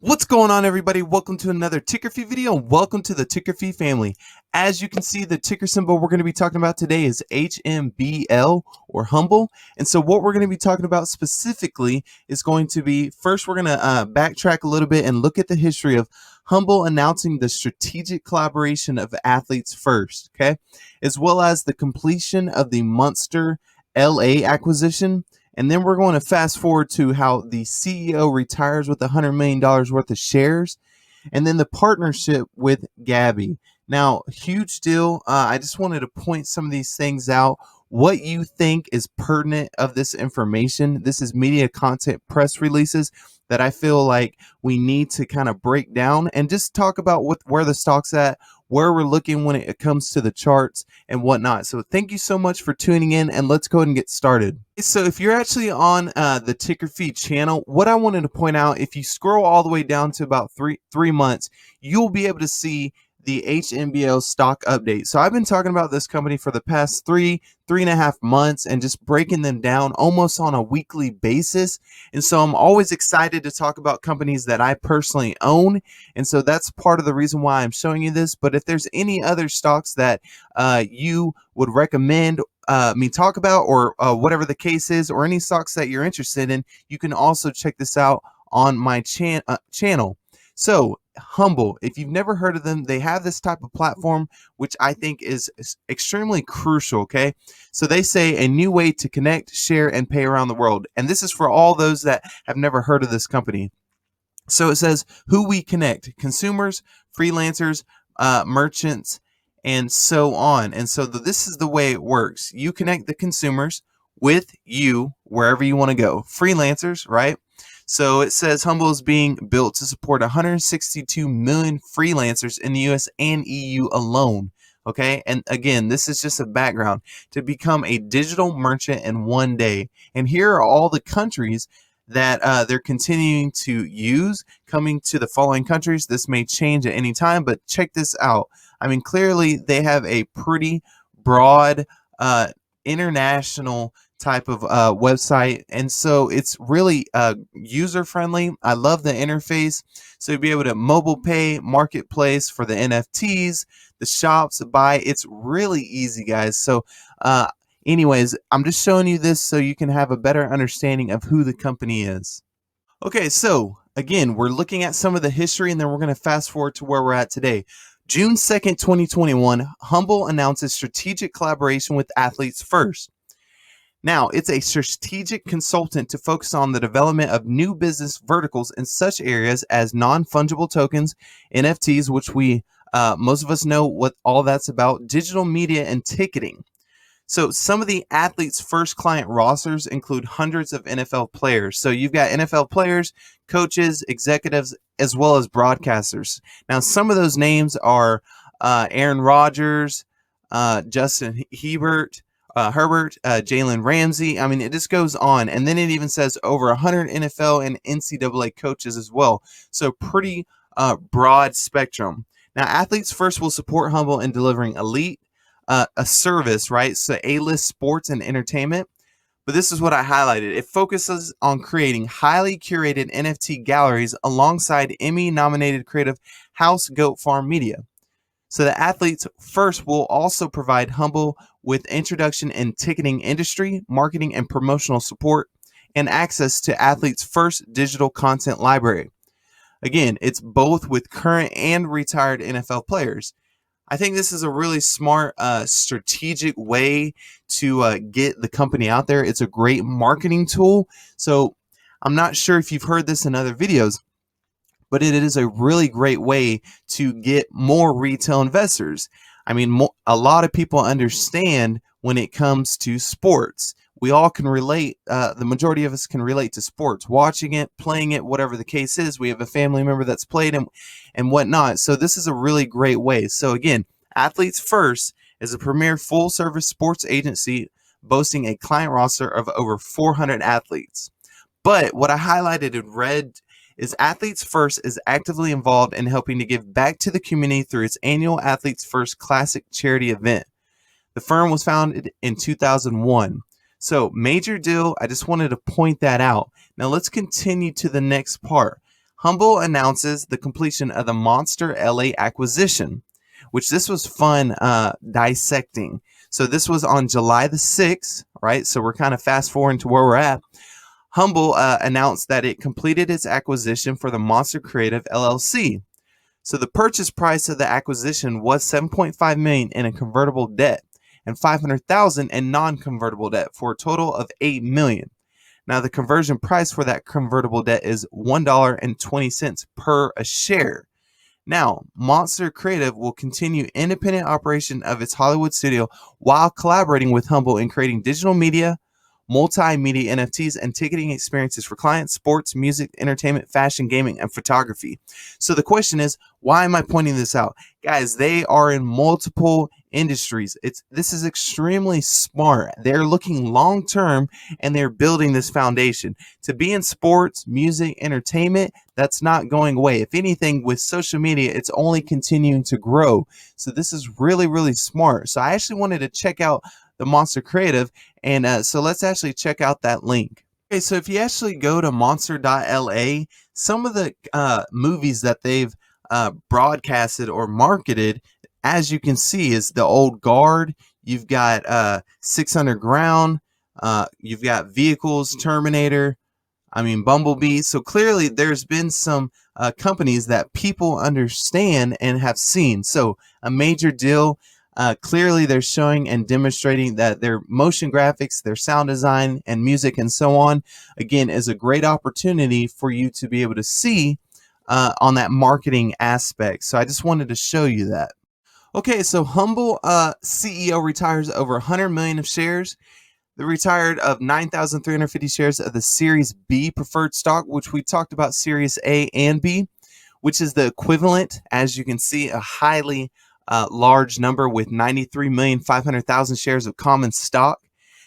What's going on, everybody? Welcome to another ticker fee video. Welcome to the ticker fee family. As you can see, the ticker symbol we're going to be talking about today is HMBL or Hmbl. And so what we're going to be talking about specifically is going to be, first we're going to backtrack a little bit and look at the history of Hmbl announcing the strategic collaboration of athletes first, okay? As well as the completion of the Monster LA acquisition. And then we're going to fast forward to how the CEO retires with $100 million worth of shares, and then the partnership with Gabby. Now, huge deal. I just wanted to point some of these things out. What you think is pertinent of this information. This is media content press releases that I feel like we need to kind of break down and just talk about where the stock's at, where we're looking when it comes to the charts and whatnot. So thank you so much for tuning in, and let's go ahead and get started. So if you're actually on the ticker feed channel, what I wanted to point out, if you scroll all the way down to about three months, you'll be able to see the HMBL stock update. So I've been talking about this company for the past three and a half months and just breaking them down almost on a weekly basis. And so I'm always excited to talk about companies that I personally own. And so that's part of the reason why I'm showing you this. But if there's any other stocks that you would recommend me talk about, or whatever the case is, or any stocks that you're interested in, you can also check this out on my channel. So Hmbl, if you've never heard of them, they have this type of platform, which I think is extremely crucial, okay? So they say a new way to connect, share, and pay around the world. And this is for all those that have never heard of this company. So it says who we connect: consumers, freelancers, merchants, and so on. And so this is the way it works. You connect the consumers with you wherever you want to go. Freelancers, right? So it says Hmbl is being built to support 162 million freelancers in the US and EU alone. Okay, and again, this is just a background to become a digital merchant in one day. And here are all the countries that they're continuing to use, coming to the following countries. This may change at any time, but check this out. I mean, clearly they have a pretty broad international type of website, and so it's really user friendly. I love the interface. So you'll be able to mobile pay, marketplace for the NFTs, the shops, buy. It's really easy, guys. So anyways, I'm just showing you this so you can have a better understanding of who the company is. Okay, so again, we're looking at some of the history, and then we're going to fast forward to where we're at today. June 2nd, 2021, Hmbl announces strategic collaboration with Athletes First. Now, it's a strategic consultant to focus on the development of new business verticals in such areas as non-fungible tokens, NFTs, which we most of us know what all that's about, digital media, and ticketing. So some of the Athletes First client rosters include hundreds of NFL players. So you've got NFL players, coaches, executives, as well as broadcasters. Now, some of those names are Aaron Rodgers, Justin Herbert, Jalen Ramsey. I mean, it just goes on. And then it even says over 100 NFL and NCAA coaches as well. So pretty broad spectrum. Now, Athletes First will support Hmbl in delivering elite, a service, right? So A-list sports and entertainment. But this is what I highlighted. It focuses on creating highly curated NFT galleries alongside Emmy-nominated creative house Goat Farm Media. So the Athletes First will also provide Hmbl with introduction in ticketing industry, marketing and promotional support, and access to Athletes First digital content library. Again, it's both with current and retired NFL players. I think this is a really smart, strategic way to get the company out there. It's a great marketing tool. So I'm not sure if you've heard this in other videos, but it is a really great way to get more retail investors. I mean, a lot of people understand when it comes to sports. We all can relate. The majority of us can relate to sports, watching it, playing it, whatever the case is. We have a family member that's played and whatnot. So this is a really great way. So again, Athletes First is a premier full-service sports agency boasting a client roster of over 400 athletes. But what I highlighted in red is Athletes First is actively involved in helping to give back to the community through its annual Athletes First Classic charity event. The firm was founded in 2001. So, major deal. I just wanted to point that out. Now, let's continue to the next part. Hmbl announces the completion of the Monster LA acquisition, which this was fun dissecting. So, this was on July the 6th, right? So, we're kind of fast forwarding to where we're at. Hmbl announced that it completed its acquisition for the Monster Creative LLC. So the purchase price of the acquisition was $7.5 million in a convertible debt and $500,000 in non-convertible debt for a total of $8 million. Now the conversion price for that convertible debt is $1.20 per a share. Now, Monster Creative will continue independent operation of its Hollywood studio while collaborating with Hmbl in creating digital media, multimedia NFTs, and ticketing experiences for clients, sports, music, entertainment, fashion, gaming, and photography. So the question is, why am I pointing this out? Guys, they are in multiple industries. This is extremely smart. They're looking long term and they're building this foundation. To be in sports, music, entertainment, that's not going away. If anything, with social media, it's only continuing to grow. So this is really, really smart. So I actually wanted to check out the Monster Creative, and so let's actually check out that link. Okay, so if you actually go to monster.la, some of the movies that they've broadcasted or marketed, as you can see, is The Old Guard. You've got 6 Underground. You've got Vehicles, Terminator. Bumblebee. So clearly there's been some companies that people understand and have seen. So a major deal. Clearly they're showing and demonstrating that their motion graphics, their sound design and music and so on, again, is a great opportunity for you to be able to see on that marketing aspect. So I just wanted to show you that. Okay, so Hmbl CEO retires over 100 million of shares. They retired of 9,350 shares of the Series B preferred stock, which we talked about Series A and B, which is the equivalent, as you can see, a highly large number with 93,500,000 shares of common stock.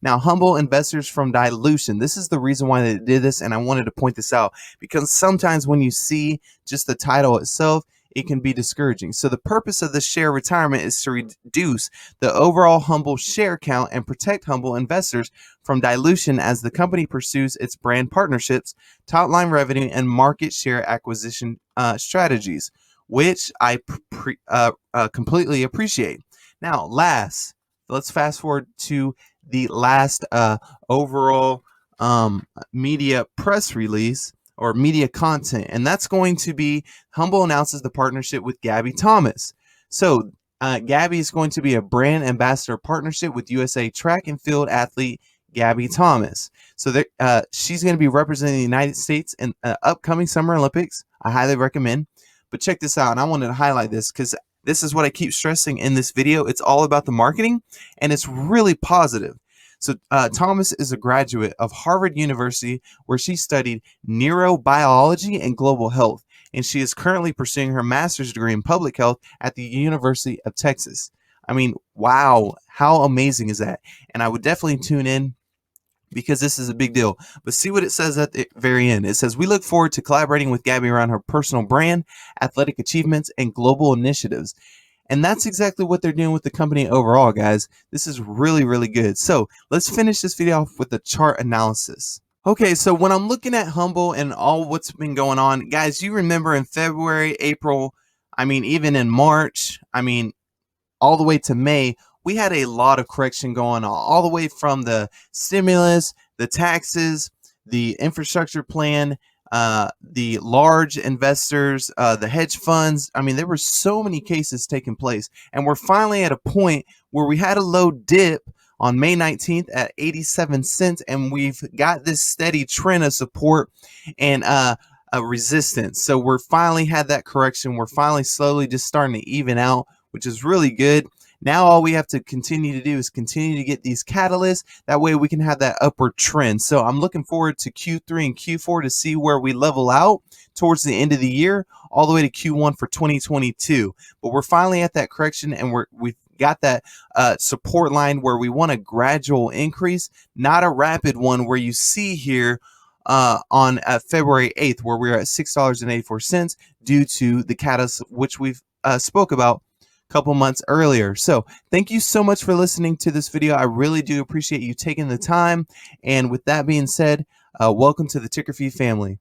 Now, Hmbl investors from dilution. This is the reason why they did this, and I wanted to point this out because sometimes when you see just the title itself, it can be discouraging. So the purpose of the share retirement is to reduce the overall Hmbl share count and protect Hmbl investors from dilution as the company pursues its brand partnerships, top line revenue, and market share acquisition strategies, which I completely appreciate. Now, let's fast forward to the last overall media press release or media content, and that's going to be Hmbl announces the partnership with Gabby Thomas. So Gabby is going to be a brand ambassador partnership with USA track and field athlete Gabby Thomas. So she's going to be representing the United States in upcoming Summer Olympics. I highly recommend. But check this out, and I wanted to highlight this because this is what I keep stressing in this video. It's all about the marketing, and it's really positive. So Thomas is a graduate of Harvard University, where she studied neurobiology and global health, and she is currently pursuing her master's degree in public health at the University of Texas. Wow, how amazing is that? And I would definitely tune in because this is a big deal. But see what it says at the very end. It says, we look forward to collaborating with Gabby around her personal brand, athletic achievements, and global initiatives. And that's exactly what they're doing with the company overall, guys. This is really, really good. So let's finish this video off with the chart analysis. Okay, so when I'm looking at Hmbl and all what's been going on, guys, you remember in February, April, even in March, all the way to May, we had a lot of correction going on, all the way from the stimulus, the taxes, the infrastructure plan, the large investors, the hedge funds. There were so many cases taking place, and we're finally at a point where we had a low dip on May 19th at 87 cents, and we've got this steady trend of support and a resistance. So we're finally had that correction. We're finally slowly just starting to even out, which is really good. Now all we have to continue to do is continue to get these catalysts. That way we can have that upward trend. So I'm looking forward to Q3 and Q4 to see where we level out towards the end of the year, all the way to Q1 for 2022. But we're finally at that correction, and we've got that support line where we want a gradual increase, not a rapid one where you see here on February 8th, where we are at $6.84 due to the catalyst, which we've spoke about a couple months earlier. So thank you so much for listening to this video. I really do appreciate you taking the time. And with that being said, welcome to the Ticker Fee family.